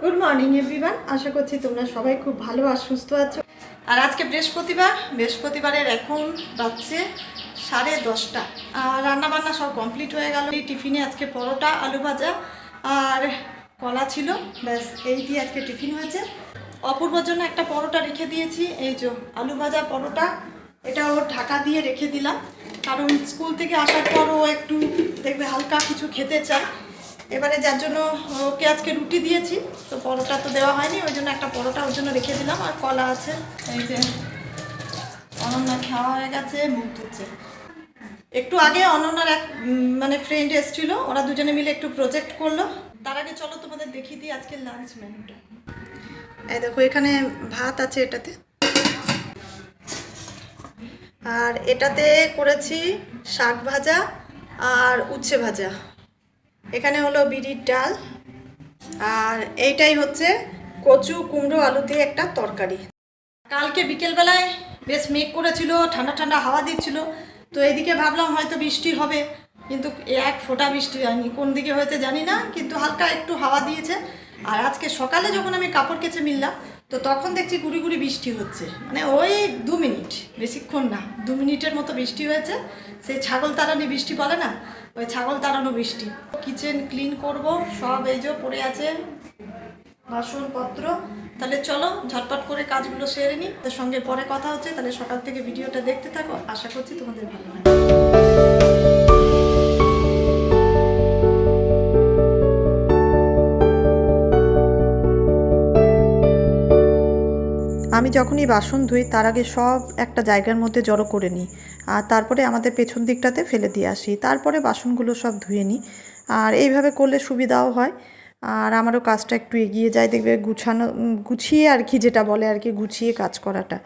Good morning everyone, আশা করছি তোমরা সবাই খুব ভালো আর সুস্থ আছো। আর আজকে বৃহস্পতিবারের এখন বাজছে 10:30 আর রান্নাবান্না সব কমপ্লিট হয়ে গেল। এই টিফিনে আজকে পরোটা, আলু ভাজা আর কলা ছিল, ব্যাস এই দিয়ে আজকে টিফিন হয়েছে। অপূর্বর জন্য একটা পরোটা রেখে দিয়েছি, এই যে আলু ভাজা পরোটা, এটা ওর ঢাকা দিয়ে রেখে দিলাম, কারণ স্কুল থেকে আসার পর ও একটু দেখবে হালকা কিছু খেতে চায়। এবারে যার জন্য ওকে আজকে রুটি দিয়েছি, তো পরোটা তো দেওয়া হয়নি, ওই জন্য একটা পরোটা ওর জন্য রেখে দিলাম। আর কলা আছে, এই যে অনন্যা খাওয়া হয়ে গেছে, মুখ ধুচ্ছে। একটু আগে অনন্যার এক ফ্রেন্ড এসেছিলো, ওরা দুজনে মিলে একটু প্রজেক্ট করলো। তার আগে চলো তোমাদের দেখিয়ে দিই আজকে লাঞ্চ মেনুটা। এই দেখো এখানে ভাত আছে এটাতে, আর এটাতে করেছি শাক ভাজা আর উচ্ছে ভাজা। এখানে হলো বিরির ডাল, আর এইটাই হচ্ছে কচু কুমড়ো আলু দিয়ে একটা তরকারি। কালকে বিকেলবেলায় বেশ মেঘ করেছিল, ঠান্ডা ঠান্ডা হাওয়া দিচ্ছিল, তো এইদিকে ভাবলাম হয়তো বৃষ্টি হবে, কিন্তু এক ফোঁটা বৃষ্টি হয়নি। কোন দিকে হয়েছে জানি না, কিন্তু হালকা একটু হাওয়া দিয়েছে। আর আজকে সকালে যখন আমি কাপড় কেচে মিললাম, তো তখন দেখছি গুড়ি গুড়ি বৃষ্টি হচ্ছে, মানে ওই 2 মিনিট, বেশিক্ষণ না, 2 মিনিটের মতো বৃষ্টি হয়েছে। সেই ছাগল তাড়ানি বৃষ্টি বলে না, ওই ছাগল তাড়ানো বৃষ্টি। কিচেন ক্লিন করব, সব এই যে পড়ে আছে বাসনপত্র। তাহলে চলো ঝটপট করে কাজগুলো সেরে নিই, তার সঙ্গে পরে কথা হচ্ছে। তাহলে সকাল থেকে ভিডিওটা দেখতে থাকো, আশা করছি তোমাদের ভালো লাগবে। আমি যখনই বাসন ধুই তার আগে সব একটা জায়গার মধ্যে জড়ো করে নিই, আর তারপরে আমাদের পেছন দিকটাতে ফেলে দিয়ে আসি, তারপরে বাসনগুলো সব ধুয়ে নিই। আর এইভাবে করলে সুবিধাও হয়, আর আমারও কাজটা একটু এগিয়ে যায়, দেখবে গুছিয়ে আর কি, যেটা বলে আর কি, গুছিয়ে কাজ করাটা।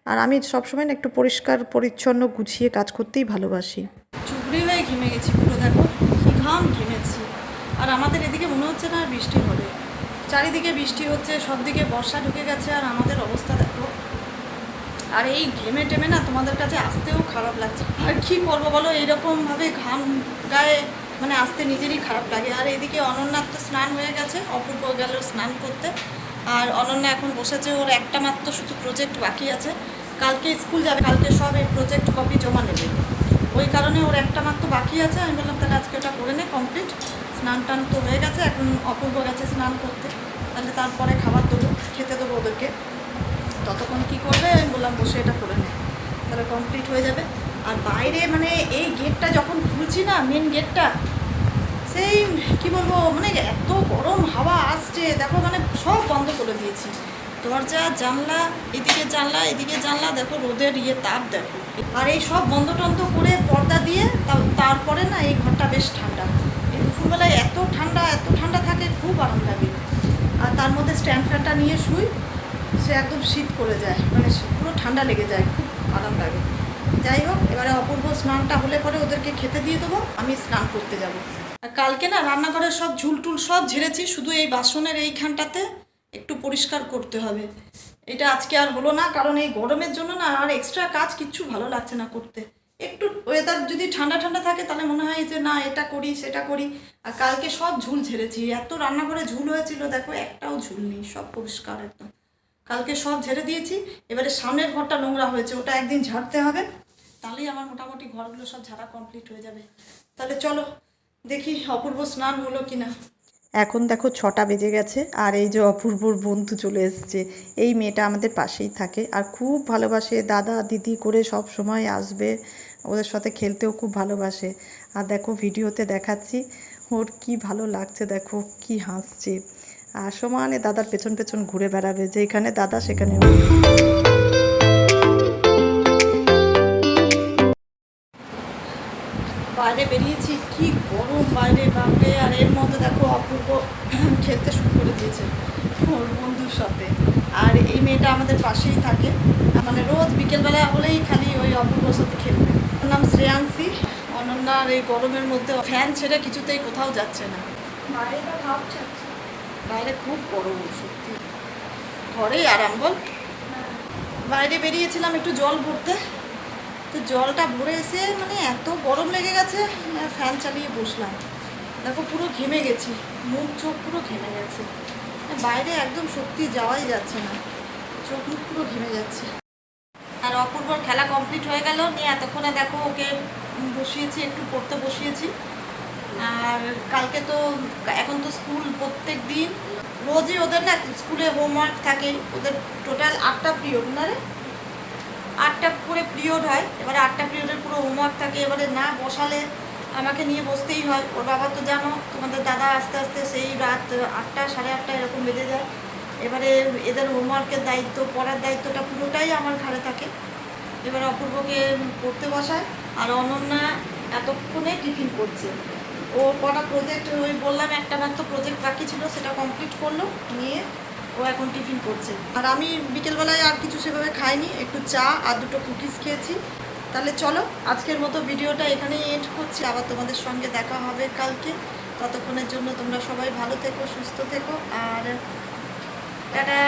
আর আমি সবসময় না একটু পরিষ্কার পরিচ্ছন্ন গুছিয়ে কাজ করতেই ভালোবাসি। চুবড়ি হয়ে ঘেমে গেছি পুরো, দেখো কি ঘাম ঘেমেছি। আর আমাদের এদিকে মনে হচ্ছে না আর বৃষ্টি হবে, চারিদিকে বৃষ্টি হচ্ছে, সব দিকে বর্ষা ঢুকে গেছে, আর আমাদের অবস্থা দেখো। আর এই ঘেমে টেমে না তোমাদের কাছে আসতেও খারাপ লাগছে, আর কি করবো বলো, এইরকমভাবে ঘাম গায়ে আসতে নিজেরই খারাপ লাগে। আর এদিকে অনন্যার তো স্নান হয়ে গেছে, অপূর্ব গেল স্নান করতে, আর অনন্যা এখন বসেছে, ওর একটা মাত্র শুধু প্রজেক্ট বাকি আছে। কালকে স্কুল যাবে, কালকে সব এই প্রজেক্ট কপি জমা নেবে, ওই কারণে ওর একটা মাত্র বাকি আছে। আমি বললাম তাহলে আজকে ওটা করে নে কমপ্লিট। স্নান টান তো হয়ে গেছে, এখন অপূর্ব গেছে স্নান করতে, তাহলে তারপরে খাবার দেবো, খেতে দেবো ওদেরকে। ততক্ষণ কী করবে, আমি বললাম বসে এটা করে নে, তাহলে কমপ্লিট হয়ে যাবে। আর বাইরে এই গেটটা যখন খুলছি না, মেন গেটটা, সেই কি বলবো, এত গরম হাওয়া আসছে, দেখো সব বন্ধ করে দিয়েছি, দরজা জানলা, এদিকে জানলা, দেখো রোদের তাপ দেখো। আর এই সব বন্ধ টন্ধ করে পর্দা দিয়ে তারপরে না এই ঘরটা বেশ ঠান্ডা। এই দুপুরবেলায় এত ঠান্ডা থাকে, খুব আরাম লাগে। আর তার মধ্যে স্ট্যান্ড ফ্যানটা নিয়ে শুই, সে একদম শীত করে যায়, পুরো ঠান্ডা লেগে যায়, খুব আরাম লাগে। যাই হোক, এবারে অপূর্ব স্নানটা হলে পরে ওদেরকে খেতে দিয়ে দেবো, আমি স্নান করতে যাব। আর কালকে না রান্নাঘরের সব ঝুলটুল সব ঝেড়েছি, শুধু এই বাসনের এইখানটাতে একটু পরিষ্কার করতে হবে। এটা আজকে আর হলো না, কারণ এই গরমের জন্য না আর এক্সট্রা কাজ কিচ্ছু ভালো লাগছে না করতে। একটু ওয়েদার যদি ঠান্ডা থাকে তাহলে মনে হয় যে না এটা করি সেটা করি। আর কালকে সব ঝুল ঝেড়েছি, এত রান্নাঘরে ঝুল হয়েছিল, দেখো একটাও ঝুল নেই, সব পরিষ্কার একদম। কালকে সব ঝেড়ে দিয়েছি, এবারে সামনের ঘরটা নোংরা হয়েছে, ওটা একদিন ঝাড়তে হবে, তাহলেই আমার মোটামুটি ঘরগুলো সব ঝাড়া কমপ্লিট হয়ে যাবে। তাহলে চলো দেখি অপূর্ব স্নান হলো কিনা। এখন দেখো 6টা বেজে গেছে, আর এই যে অপূর্বর বন্ধু চলে এসছে। এই মেয়েটা আমাদের পাশেই থাকে আর খুব ভালোবাসে, দাদা দিদি করে সব সময় আসবে, ওদের সাথে খেলতেও খুব ভালোবাসে। আর দেখো ভিডিওতে দেখাচ্ছি ওর কি ভালো লাগছে, দেখো কি হাসছে, আর সমানে দাদার পেছন পেছন ঘুরে বেড়াবে, যেখানে দাদা সেখানে। বাইরে বেরিয়েছি, কি গরম বাইরে, বাপরে। আর এর মধ্যে দেখো অপূর্ব খেলতে শুরু করে দিয়েছে ওর বন্ধুর সাথে। আর এই মেয়েটা আমাদের পাশেই থাকে, রোজ বিকেলবেলা হলেই খালি ওই অপূর্বর সাথে খেলবে। ওর নাম শ্রেয়াংশী। অনন্যার এই গরমের মধ্যে ফ্যান ছেড়ে কিছুতেই কোথাও যাচ্ছে না, বাইরে খুব গরম, সত্যি ঘরেই আরাম বল। বাইরে বেরিয়েছিলাম একটু জল ভরতে, তো জলটা ভরে এসে এত গরম লেগে গেছে, ফ্যান চালিয়ে বসলাম, দেখো পুরো ঘেমে গেছি, মুখ চোখ পুরো ঘেমে গেছে। বাইরে একদম সত্যি যাওয়াই যাচ্ছে না, চোখ মুখ পুরো ঘেমে যাচ্ছে। আর অপূর্বর খেলা কমপ্লিট হয়ে গেল, নিয়ে এতক্ষণে দেখো ওকে বসিয়েছি, একটু পড়তে বসিয়েছি। আর কালকে তো এখন তো স্কুল প্রত্যেক দিন রোজই ওদের না স্কুলে হোমওয়ার্ক থাকে, ওদের টোটাল 8টা পিরিয়ড না রে, 8টা করে পিরিয়ড হয়। এবারে 8টা পিরিয়ডের পুরো হোমওয়ার্ক থাকে, এবারে না বসালে আমাকে নিয়ে বসতেই হয়। ওর বাবা তো জানো, তোমাদের দাদা আস্তে আস্তে সেই রাত 8টা সাড়ে 8টা এরকম বেজে যায়। এবারে এদের হোমওয়ার্কের দায়িত্ব, পড়ার দায়িত্বটা পুরোটাই আমার ঘাড়ে থাকে। এবার অপূর্বকে পড়তে বসায়, আর অনন্যা এতক্ষণে টিফিন করছে। ও কটা প্রজেক্ট, ওই বললাম একটা মাত্র প্রজেক্ট বাকি ছিল, সেটা কমপ্লিট করলো, নিয়ে ও এখন টিফিন করছে। আর আমি বিকেলবেলায় আর কিছু সেভাবে খাইনি, একটু চা আর 2টো কুকিজ খেয়েছি। তাহলে চলো আজকের মতো ভিডিওটা এখানেই এন্ড করছি, আবার তোমাদের সঙ্গে দেখা হবে কালকে। ততক্ষণের জন্য তোমরা সবাই ভালো থেকো, সুস্থ থেকো, আর টাটা।